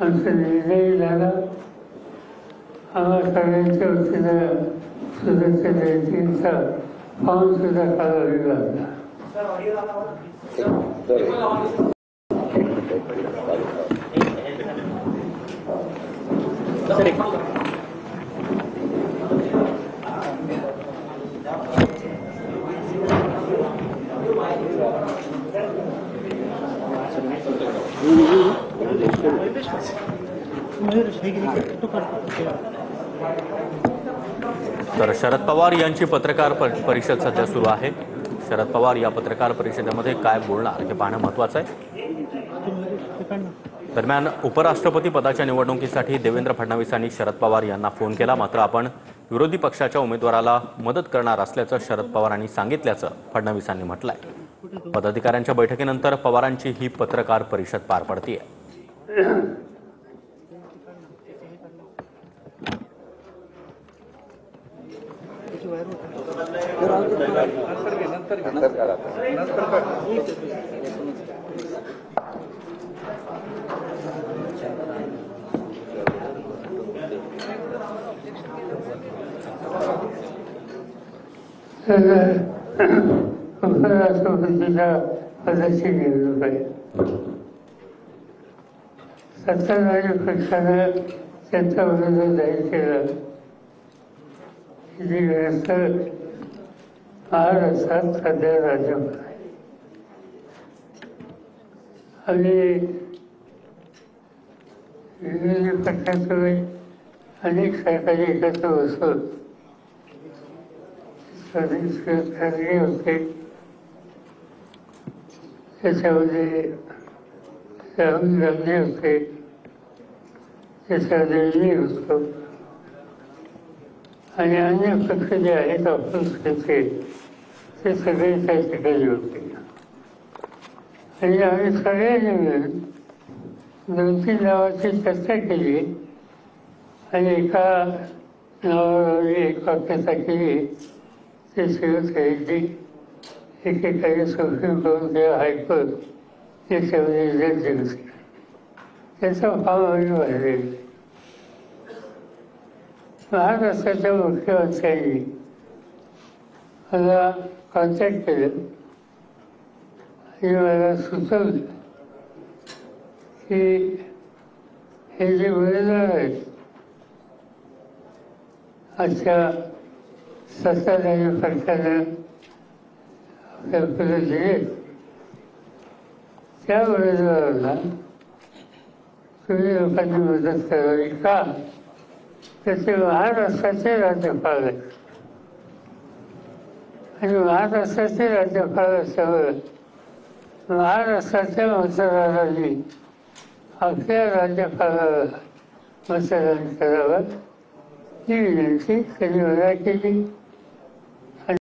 आमचा निर्णय झाला. आम्हा सगळ्यांच्या वतीनं सुधाच्या जयंतीचा पाऊल सुद्धा काढावी लागला. तर शरद पवार यांची पत्रकार परिषद सध्या सुरू आहे. शरद पवार या पत्रकार परिषदेमध्ये काय बोलणार हे पाहणं महत्त्वाचं आहे. दरम्यान उपराष्ट्रपती पदाच्या निवडणुकीसाठी देवेंद्र फडणवीसांनी शरद पवार यांना फोन केला. मात्र आपण विरोधी पक्षाच्या उमेदवाराला मदत करणार असल्याचं शरद पवारांनी सांगितल्याचं फडणवीसांनी म्हटलंय. पदाधिकाऱ्यांच्या बैठकीनंतर पवारांची ही पत्रकार परिषद पार पडतीये. उपराष्ट्रपतीच्या पदाची निवडणूक आहे. सत्ताधारी पक्षानं त्यांचा विरोध जाहीर केला. जी व्यवस्था महाराष्ट्रात सध्या राज्यभर आहे आणि विरोधी पक्षाकडे अनेक सरकारी एकत्र बसून ठरले होते. त्याच्यामध्ये राहुल गांधी होते, त्याच्यामध्ये होतो आणि अन्य पक्ष जे आहेत ऑफिसचे ते सगळे त्या ठिकाणी होते. आणि आम्ही सगळ्यांनी मिळून 2-3 नावाची चर्चा केली आणि एका नावावर एक वाक्यता केली. ते शिवसेनेची एकेकाळी सुप्रीम कोर्ट किंवा हायकोर्ट याच्यामध्ये जज होते. त्याचा भाव आम्ही वाढलेला. महाराष्ट्राच्या मुख्यमंत्र्यांनी मला कॉन्टॅक्ट केलं आणि मला सुचवलं की हे जे उमेदवार आहेत आजच्या सत्ताधारी पक्षानं आपल्या पुढे दिले त्या उमेदवारांना तुम्ही लोकांनी मदत करावी का? त्याचे महाराष्ट्राचे राज्यपाल आहेत आणि महाराष्ट्राचे राज्यपाल असल्यावर महाराष्ट्राच्या मतदारांनी आपल्या राज्यपालाला मतदान करावं ही विनंती त्यांनी मला केली.